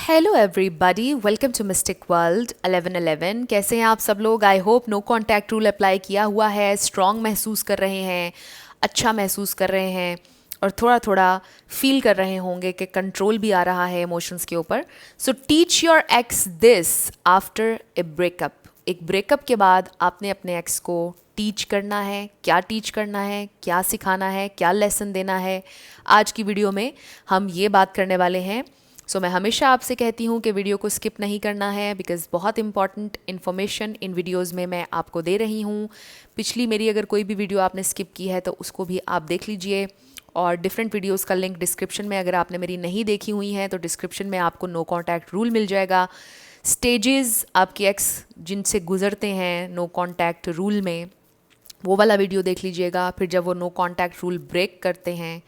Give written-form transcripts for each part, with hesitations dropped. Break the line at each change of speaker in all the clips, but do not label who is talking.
Hello everybody, welcome to mystic world 1111। कैसे हैं आप सब लोग? I hope no contact rule apply किया हुआ है, स्ट्रांग महसूस कर रहे हैं, अच्छा महसूस कर रहे हैं और थोड़ा थोड़ा फील कर रहे होंगे कि कंट्रोल भी आ रहा है इमोशंस के ऊपर। So teach your ex this after a breakup. एक ब्रेकअप के बाद आपने अपने एक्स को टीच करना है। क्या टीच करना है, क्या सिखाना है, क्या लेसन देना है, आज की वीडियो में हम ये बात करने वाले हैं। मैं हमेशा आपसे कहती हूँ कि वीडियो को स्किप नहीं करना है, बिकॉज़ बहुत इंपॉर्टेंट इन्फॉर्मेशन इन वीडियोज़ में मैं आपको दे रही हूँ। पिछली मेरी अगर कोई भी वीडियो आपने स्किप की है तो उसको भी आप देख लीजिए, और डिफरेंट वीडियोज़ का लिंक डिस्क्रिप्शन में, अगर आपने मेरी नहीं देखी हुई हैं तो डिस्क्रिप्शन में आपको नो कॉन्टैक्ट रूल मिल जाएगा। स्टेजेस आपके एक्स जिनसे गुजरते हैं नो कॉन्टैक्ट रूल में, वो वाला वीडियो देख लीजिएगा। फिर जब वो नो कॉन्टैक्ट रूल ब्रेक करते हैं,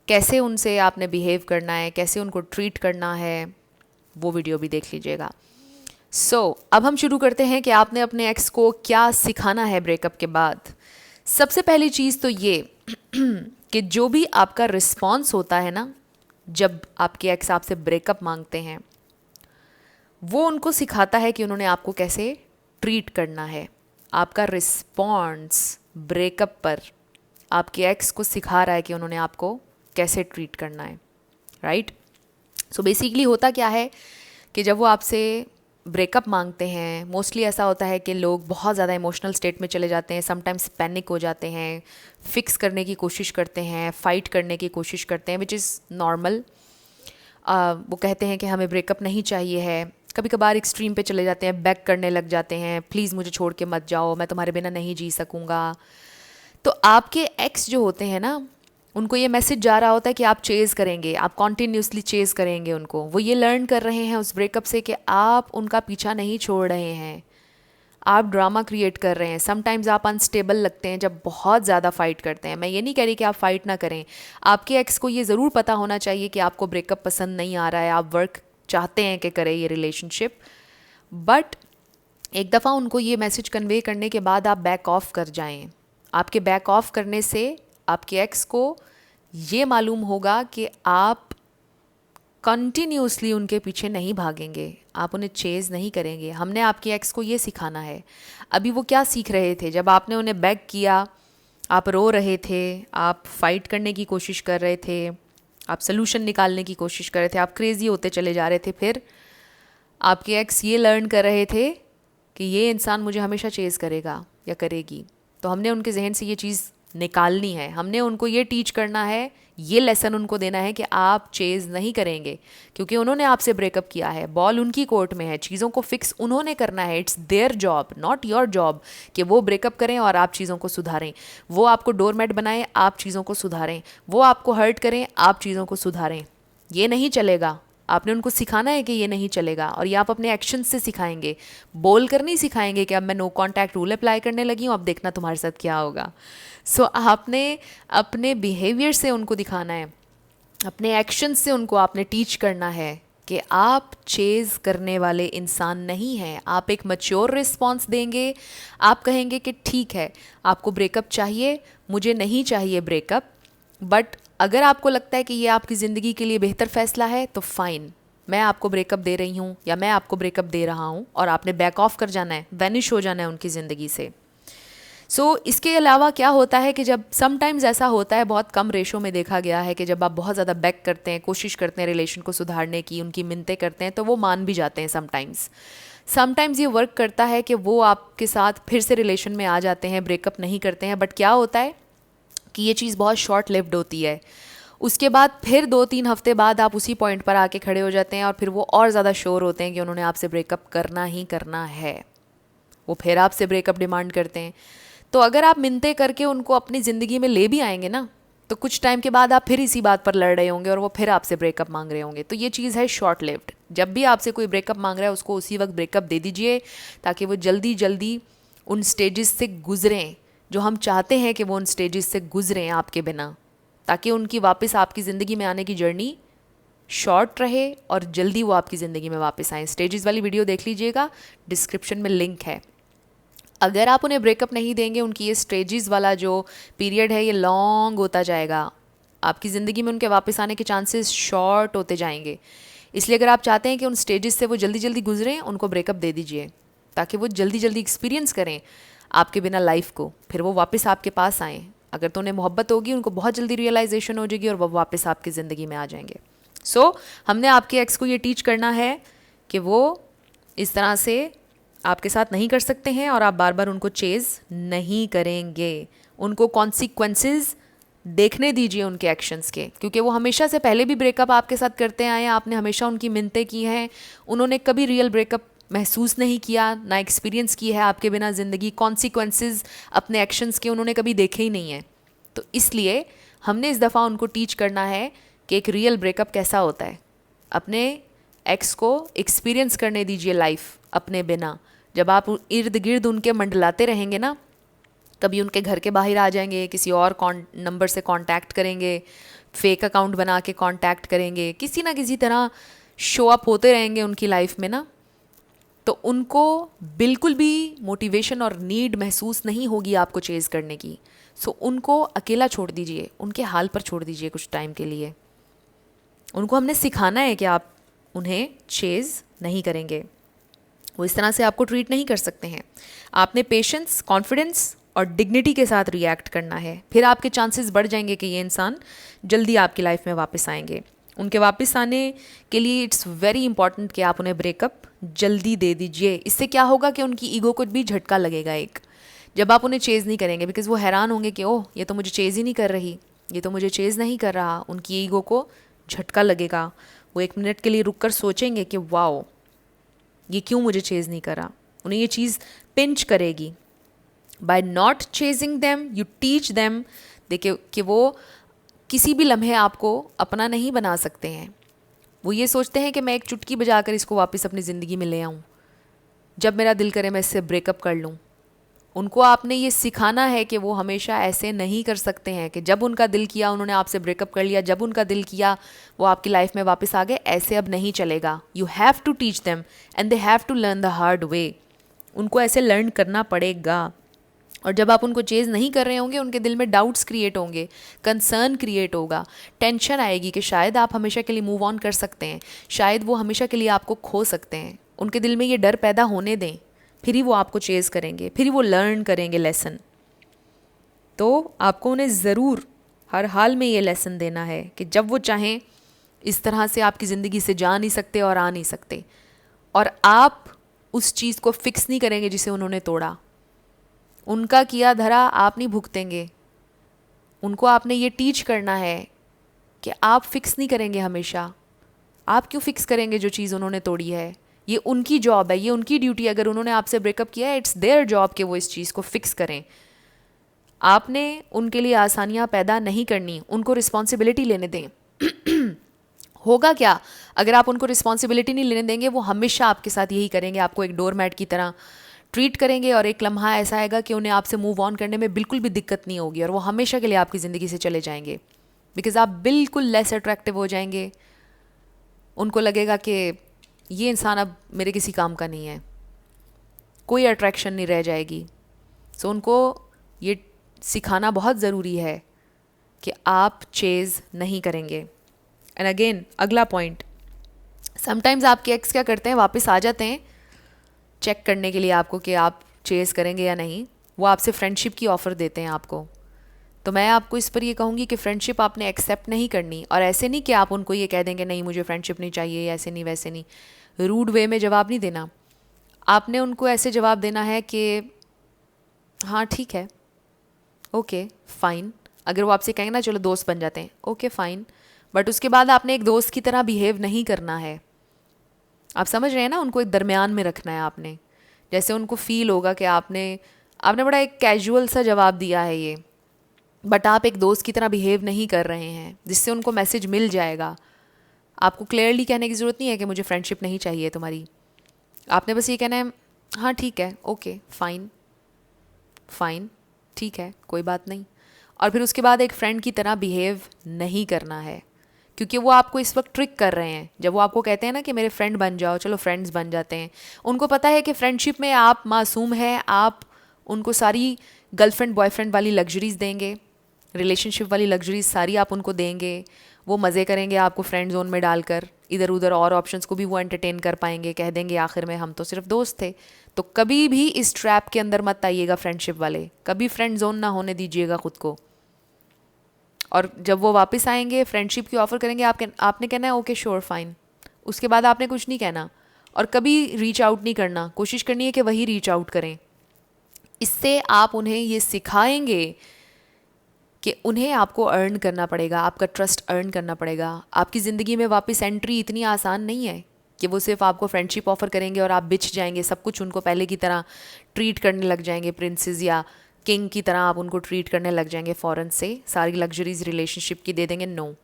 कैसे उनसे आपने बिहेव करना है, कैसे उनको ट्रीट करना है, वो वीडियो भी देख लीजिएगा। अब हम शुरू करते हैं कि आपने अपने एक्स को क्या सिखाना है ब्रेकअप के बाद। सबसे पहली चीज़ तो ये कि जो भी आपका रिस्पॉन्स होता है ना, जब आपके एक्स आपसे ब्रेकअप मांगते हैं, वो उनको सिखाता है कि उन्होंने आपको कैसे ट्रीट करना है। आपका रिस्पॉन्स ब्रेकअप पर आपके एक्स को सिखा रहा है कि उन्होंने आपको कैसे ट्रीट करना है, राइट? सो बेसिकली होता क्या है कि जब वो आपसे ब्रेकअप मांगते हैं, मोस्टली ऐसा होता है कि लोग बहुत ज़्यादा इमोशनल स्टेट में चले जाते हैं, समटाइम्स पैनिक हो जाते हैं, फिक्स करने की कोशिश करते हैं, फाइट करने की कोशिश करते हैं, विच इज़ नॉर्मल। वो कहते हैं कि हमें ब्रेकअप नहीं चाहिए है। कभी कभार एक्सट्रीम पे चले जाते हैं, बैक करने लग जाते हैं, प्लीज़ मुझे छोड़ के मत जाओ, मैं तुम्हारे बिना नहीं जी सकूँगा। तो आपके एक्स जो होते हैं ना, उनको ये मैसेज जा रहा होता है कि आप चेज़ करेंगे, आप कॉन्टीन्यूसली चेज़ करेंगे उनको। वो ये लर्न कर रहे हैं उस ब्रेकअप से कि आप उनका पीछा नहीं छोड़ रहे हैं, आप ड्रामा क्रिएट कर रहे हैं। समटाइम्स आप अनस्टेबल लगते हैं जब बहुत ज़्यादा फ़ाइट करते हैं। मैं ये नहीं कह रही कि आप फ़ाइट ना करें, आपके एक्स को ये ज़रूर पता होना चाहिए कि आपको ब्रेकअप पसंद नहीं आ रहा है, आप वर्क चाहते हैं कि करें ये रिलेशनशिप, बट एक दफ़ा उनको ये मैसेज कन्वे करने के बाद आप बैक ऑफ कर जाएं। आपके बैक ऑफ करने से आपके एक्स को ये मालूम होगा कि आप कंटिन्यूसली उनके पीछे नहीं भागेंगे, आप उन्हें चेज़ नहीं करेंगे। हमने आपके एक्स को ये सिखाना है। अभी वो क्या सीख रहे थे? जब आपने उन्हें बैक किया, आप रो रहे थे, आप फाइट करने की कोशिश कर रहे थे, आप सलूशन निकालने की कोशिश कर रहे थे, आप क्रेज़ी होते चले जा रहे थे। फिर आपके एक्स ये लर्न कर रहे थे कि ये इंसान मुझे हमेशा चेज़ करेगा या करेगी। तो हमने उनके जहन से ये चीज़ निकालनी है। हमने उनको ये टीच करना है, ये लेसन उनको देना है कि आप चेज़ नहीं करेंगे, क्योंकि उन्होंने आपसे ब्रेकअप किया है, बॉल उनकी कोर्ट में है, चीज़ों को फिक्स उन्होंने करना है। It's their job, not your job कि वो ब्रेकअप करें और आप चीज़ों को सुधारें। वो आपको डोरमैट बनाएं, आप चीज़ों को सुधारें। वो आपको हर्ट करें, आप चीज़ों को सुधारें। ये नहीं चलेगा। आपने उनको सिखाना है कि ये नहीं चलेगा, और ये आप अपने एक्शन से सिखाएंगे, बोल कर नहीं सिखाएंगे कि अब मैं नो कॉन्टैक्ट रूल अप्लाई करने लगी हूँ, अब देखना तुम्हारे साथ क्या होगा। आपने अपने बिहेवियर से उनको दिखाना है, अपने एक्शन से उनको आपने टीच करना है कि आप चेज़ करने वाले इंसान नहीं हैं। आप एक मैच्योर रिस्पॉन्स देंगे। आप कहेंगे कि ठीक है, आपको ब्रेकअप चाहिए, मुझे नहीं चाहिए ब्रेकअप, बट अगर आपको लगता है कि ये आपकी ज़िंदगी के लिए बेहतर फ़ैसला है तो फ़ाइन, मैं आपको ब्रेकअप दे रही हूँ या मैं आपको ब्रेकअप दे रहा हूँ, और आपने बैक ऑफ कर जाना है, वैनिश हो जाना है उनकी ज़िंदगी से। इसके अलावा क्या होता है कि जब समटाइम्स ऐसा होता है, बहुत कम रेशो में देखा गया है कि जब आप बहुत ज़्यादा बैक करते हैं, कोशिश करते हैं रिलेशन को सुधारने की, उनकी मिन्नतें करते हैं, तो वो मान भी जाते हैं। समटाइम्स ये वर्क करता है कि वो आपके साथ फिर से रिलेशन में आ जाते हैं, ब्रेकअप नहीं करते हैं। बट क्या होता है कि ये चीज़ बहुत शॉर्ट लिव्ड होती है। उसके बाद फिर 2-3 हफ्ते बाद आप उसी पॉइंट पर आके खड़े हो जाते हैं, और फिर वो और ज़्यादा श्योर होते हैं कि उन्होंने आपसे ब्रेकअप करना ही करना है। वो फिर आपसे ब्रेकअप डिमांड करते हैं। तो अगर आप मिन्नतें करके उनको अपनी ज़िंदगी में ले भी आएंगे ना, तो कुछ टाइम के बाद आप फिर इसी बात पर लड़ रहे होंगे और वो फिर आपसे ब्रेकअप मांग रहे होंगे। तो ये चीज़ है शॉर्ट लिव्ड। जब भी आपसे कोई ब्रेकअप मांग रहा है, उसको उसी वक्त ब्रेकअप दे दीजिए, ताकि वो जल्दी जल्दी उन स्टेजेस से गुजरें जो हम चाहते हैं कि वो उन स्टेजेस से गुजरें आपके बिना, ताकि उनकी वापस आपकी ज़िंदगी में आने की जर्नी शॉर्ट रहे और जल्दी वो आपकी ज़िंदगी में वापस आएँ। स्टेजेस वाली वीडियो देख लीजिएगा, डिस्क्रिप्शन में लिंक है। अगर आप उन्हें ब्रेकअप नहीं देंगे, उनकी ये स्टेजेस वाला जो पीरियड है ये लॉन्ग होता जाएगा, आपकी ज़िंदगी में उनके वापस आने के चांसेस शॉर्ट होते जाएंगे। इसलिए अगर आप चाहते हैं कि उन स्टेजेस से वो जल्दी जल्दी गुजरें, उनको ब्रेकअप दे दीजिए ताकि वो जल्दी जल्दी एक्सपीरियंस करें आपके बिना लाइफ को, फिर वो वापस आपके पास आएँ। अगर तो उन्हें मोहब्बत होगी, उनको बहुत जल्दी रियलाइजेशन हो जाएगी और वो वापस आपकी ज़िंदगी में आ जाएंगे। सो हमने आपके एक्स को ये टीच करना है कि वो इस तरह से आपके साथ नहीं कर सकते हैं और आप बार बार उनको चेज़ नहीं करेंगे। उनको कॉन्सिक्वेंसेस देखने दीजिए उनके एक्शंस के, क्योंकि वो हमेशा से पहले भी ब्रेकअप आपके साथ करते आए हैं। आपने हमेशा उनकी मिन्नतें की हैं, उन्होंने कभी रियल ब्रेकअप महसूस नहीं किया, ना एक्सपीरियंस की है आपके बिना ज़िंदगी। कॉन्सिक्वेंसेस अपने एक्शंस के उन्होंने कभी देखे ही नहीं हैं। तो इसलिए हमने इस दफ़ा उनको टीच करना है कि एक रियल ब्रेकअप कैसा होता है। अपने एक्स को एक्सपीरियंस करने दीजिए लाइफ अपने बिना। जब आप इर्द गिर्द उनके मंडलाते रहेंगे ना, कभी उनके घर के बाहर आ जाएंगे, किसी और नंबर से कांटेक्ट करेंगे, फेक अकाउंट बना के कांटेक्ट करेंगे, किसी ना किसी तरह शो अप होते रहेंगे उनकी लाइफ में ना, तो उनको बिल्कुल भी मोटिवेशन और नीड महसूस नहीं होगी आपको चेज़ करने की। सो उनको अकेला छोड़ दीजिए, उनके हाल पर छोड़ दीजिए कुछ टाइम के लिए। उनको हमने सिखाना है कि आप उन्हें चेज़ नहीं करेंगे, वो इस तरह से आपको ट्रीट नहीं कर सकते हैं। आपने पेशेंस, कॉन्फिडेंस और डिग्निटी के साथ रिएक्ट करना है, फिर आपके चांसेस बढ़ जाएंगे कि ये इंसान जल्दी आपकी लाइफ में वापस आएंगे। उनके वापस आने के लिए इट्स वेरी इंपॉर्टेंट कि आप उन्हें ब्रेकअप जल्दी दे दीजिए। इससे क्या होगा कि उनकी ईगो को भी झटका लगेगा एक, जब आप उन्हें चेज़ नहीं करेंगे, बिकॉज वो हैरान होंगे कि ओह ये तो मुझे चेज़ ही नहीं कर रही, ये तो मुझे चेज़ नहीं कर रहा। उनकी ईगो को झटका लगेगा, वो एक मिनट के लिए रुक कर सोचेंगे कि वाओ ये क्यों मुझे चेज़ नहीं करा। उन्हें ये चीज़ पिंच करेगी। By not chasing them you teach them देखिए कि वो किसी भी लम्हे आपको अपना नहीं बना सकते हैं। वो ये सोचते हैं कि मैं एक चुटकी बजाकर इसको वापस अपनी ज़िंदगी में ले आऊँ, जब मेरा दिल करे मैं इससे ब्रेकअप कर लूँ। उनको आपने ये सिखाना है कि वो हमेशा ऐसे नहीं कर सकते हैं कि जब उनका दिल किया उन्होंने आपसे ब्रेकअप कर लिया, जब उनका दिल किया वो आपकी लाइफ में वापस आ गए। ऐसे अब नहीं चलेगा। You have to teach them and they have to learn the hard way. उनको ऐसे लर्न करना पड़ेगा। और जब आप उनको चेज़ नहीं कर रहे होंगे, उनके दिल में डाउट्स क्रिएट होंगे, कंसर्न क्रिएट होगा, टेंशन आएगी कि शायद आप हमेशा के लिए मूव ऑन कर सकते हैं, शायद वो हमेशा के लिए आपको खो सकते हैं। उनके दिल में ये डर पैदा होने दें, फिर ही वो आपको चेज़ करेंगे, फिर ही वो लर्न करेंगे लेसन। तो आपको उन्हें ज़रूर हर हाल में ये लेसन देना है कि जब वो चाहें इस तरह से आपकी ज़िंदगी से जा नहीं सकते और आ नहीं सकते, और आप उस चीज़ को फिक्स नहीं करेंगे जिसे उन्होंने तोड़ा। उनका किया धरा आप नहीं भुगतेंगे। उनको आपने ये टीच करना है कि आप फिक्स नहीं करेंगे हमेशा। आप क्यों फिक्स करेंगे जो चीज़ उन्होंने तोड़ी है? ये उनकी जॉब है, ये उनकी ड्यूटी। अगर उन्होंने आपसे ब्रेकअप किया है, इट्स देयर जॉब कि वो इस चीज़ को फिक्स करें। आपने उनके लिए आसानियाँ पैदा नहीं करनी, उनको रिस्पॉन्सिबिलिटी लेने दें। होगा क्या अगर आप उनको रिस्पॉन्सिबिलिटी नहीं लेने देंगे? वो हमेशा आपके साथ यही करेंगे, आपको एक डोरमैट की तरह ट्रीट करेंगे, और एक लम्हा ऐसा आएगा कि उन्हें आपसे मूव ऑन करने में बिल्कुल भी दिक्कत नहीं होगी और वो हमेशा के लिए आपकी ज़िंदगी से चले जाएंगे, बिकॉज आप बिल्कुल लेस अट्रैक्टिव हो जाएंगे। उनको लगेगा कि ये इंसान अब मेरे किसी काम का नहीं है, कोई अट्रैक्शन नहीं रह जाएगी। सो उनको ये सिखाना बहुत ज़रूरी है कि आप चेज़ नहीं करेंगे। एंड अगेन अगला पॉइंट, समटाइम्स आपके एक्स क्या करते हैं, वापस आ जाते हैं चेक करने के लिए आपको कि आप चेज़ करेंगे या नहीं। वो आपसे फ्रेंडशिप की ऑफ़र देते हैं आपको। तो मैं आपको इस पर ये कहूँगी कि फ्रेंडशिप आपने एक्सेप्ट नहीं करनी, और ऐसे नहीं कि आप उनको ये कह देंगे नहीं मुझे फ्रेंडशिप नहीं चाहिए, ऐसे नहीं वैसे नहीं, रूड वे में जवाब नहीं देना। आपने उनको ऐसे जवाब देना है कि हाँ ठीक है, ओके फ़ाइन। अगर वो आपसे कहेंगे ना चलो दोस्त बन जाते हैं, ओके फ़ाइन, बट उसके बाद आपने एक दोस्त की तरह बिहेव नहीं करना है। आप समझ रहे हैं ना? उनको एक दरमियान में रखना है आपने। जैसे उनको फ़ील होगा कि आपने बड़ा एक कैजुअल सा जवाब दिया है ये, बट आप एक दोस्त की तरह बिहेव नहीं कर रहे हैं, जिससे उनको मैसेज मिल जाएगा। आपको क्लियरली कहने की ज़रूरत नहीं है कि मुझे फ्रेंडशिप नहीं चाहिए तुम्हारी। आपने बस ये कहना है हाँ ठीक है, ओके फ़ाइन फ़ाइन, ठीक है कोई बात नहीं। और फिर उसके बाद एक फ्रेंड की तरह बिहेव नहीं करना है, क्योंकि वो आपको इस वक्त ट्रिक कर रहे हैं। जब वो आपको कहते हैं ना कि मेरे फ्रेंड बन जाओ, चलो फ्रेंड्स बन जाते हैं, उनको पता है कि फ्रेंडशिप में आप मासूम हैं, आप उनको सारी गर्लफ्रेंड बॉयफ्रेंड वाली लग्जरीज़ देंगे, रिलेशनशिप वाली लग्जरीज सारी आप उनको देंगे, वो मज़े करेंगे आपको फ्रेंड जोन में डालकर, इधर उधर और ऑप्शंस को भी वो एंटरटेन कर पाएंगे, कह देंगे आखिर में हम तो सिर्फ दोस्त थे। तो कभी भी इस ट्रैप के अंदर मत आइएगा फ्रेंडशिप वाले, कभी फ्रेंड जोन ना होने दीजिएगा खुद को। और जब वो वापस आएंगे फ्रेंडशिप की ऑफ़र करेंगे, आपने कहना है ओके श्योर फाइन, उसके बाद आपने कुछ नहीं कहना। और कभी रीच आउट नहीं करना, कोशिश करनी है कि वही रीच आउट करें। इससे आप उन्हें ये सिखाएंगे कि उन्हें आपको अर्न करना पड़ेगा, आपका ट्रस्ट अर्न करना पड़ेगा। आपकी ज़िंदगी में वापस एंट्री इतनी आसान नहीं है कि वो सिर्फ आपको फ्रेंडशिप ऑफ़र करेंगे और आप बिछ जाएंगे, सब कुछ उनको पहले की तरह ट्रीट करने लग जाएंगे, प्रिंसेस या किंग की तरह आप उनको ट्रीट करने लग जाएंगे फ़ौरन से, सारी लग्जरीज रिलेशनशिप की दे देंगे। नो,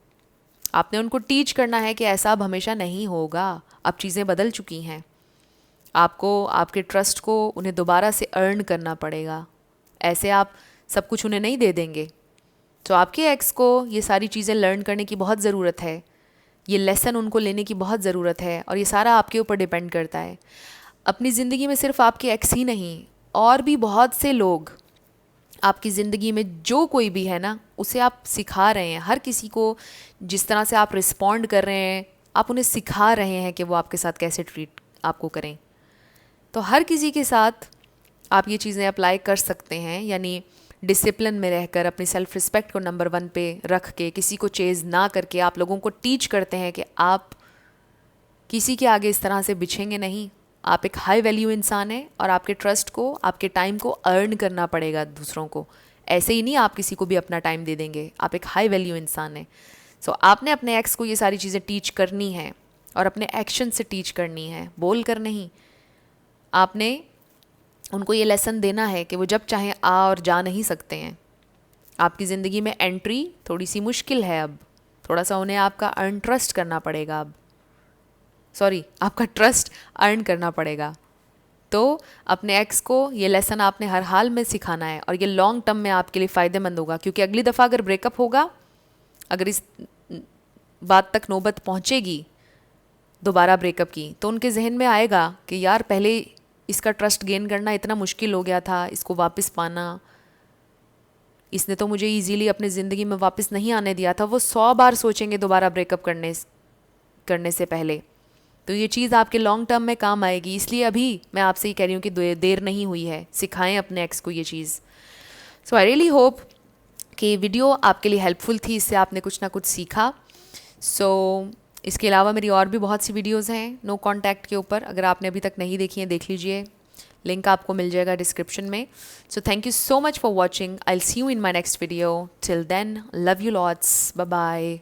आपने उनको टीच करना है कि ऐसा अब हमेशा नहीं होगा, अब चीज़ें बदल चुकी हैं। आपको आपके ट्रस्ट को उन्हें दोबारा से अर्न करना पड़ेगा, ऐसे आप सब कुछ उन्हें नहीं दे देंगे। तो आपके एक्स को ये सारी चीज़ें लर्न करने की बहुत ज़रूरत है, ये लेसन उनको लेने की बहुत ज़रूरत है, और ये सारा आपके ऊपर डिपेंड करता है। अपनी ज़िंदगी में सिर्फ आपके एक्स ही नहीं, और भी बहुत से लोग आपकी ज़िंदगी में, जो कोई भी है ना, उसे आप सिखा रहे हैं। हर किसी को जिस तरह से आप रिस्पॉन्ड कर रहे हैं, आप उन्हें सिखा रहे हैं कि वो आपके साथ कैसे ट्रीट आपको करें। तो हर किसी के साथ आप ये चीज़ें अप्लाई कर सकते हैं, यानी डिसिप्लिन में रहकर अपनी सेल्फ रिस्पेक्ट को नंबर 1 पे रख के, किसी को चेज़ ना करके आप लोगों को टीच करते हैं कि आप किसी के आगे इस तरह से बिछेंगे नहीं। आप एक हाई वैल्यू इंसान हैं और आपके ट्रस्ट को, आपके टाइम को अर्न करना पड़ेगा दूसरों को। ऐसे ही नहीं आप किसी को भी अपना टाइम दे देंगे, आप एक हाई वैल्यू इंसान हैं। सो आपने अपने एक्स को ये सारी चीज़ें टीच करनी है और अपने एक्शन से टीच करनी है, बोल कर नहीं। आपने उनको ये लेसन देना है कि वो जब चाहें आ और जा नहीं सकते हैं। आपकी ज़िंदगी में एंट्री थोड़ी सी मुश्किल है अब, थोड़ा सा उन्हें आपका अर्न ट्रस्ट करना पड़ेगा अब, सॉरी, आपका ट्रस्ट अर्न करना पड़ेगा। तो अपने एक्स को ये लेसन आपने हर हाल में सिखाना है, और ये लॉन्ग टर्म में आपके लिए फ़ायदेमंद होगा, क्योंकि अगली दफ़ा अगर ब्रेकअप होगा, अगर इस बात तक नौबत पहुँचेगी दोबारा ब्रेकअप की, तो उनके जहन में आएगा कि यार पहले इसका ट्रस्ट गेन करना इतना मुश्किल हो गया था, इसको वापस पाना, इसने तो मुझे इजीली अपनी ज़िंदगी में वापस नहीं आने दिया था। वो 100 बार सोचेंगे दोबारा ब्रेकअप करने से पहले। तो ये चीज़ आपके लॉन्ग टर्म में काम आएगी। इसलिए अभी मैं आपसे ही कह रही हूँ कि देर नहीं हुई है, सिखाएं अपने एक्स को ये चीज़। सो आई रियली होप कि वीडियो आपके लिए हेल्पफुल थी, इससे आपने कुछ ना कुछ सीखा। सो इसके अलावा मेरी और भी बहुत सी वीडियोज़ हैं नो कॉन्टैक्ट के ऊपर, अगर आपने अभी तक नहीं देखी हैं देख लीजिए, लिंक आपको मिल जाएगा डिस्क्रिप्शन में। So thank you so much for watching, I will see you in my next video. Till then, love you lots, bye bye.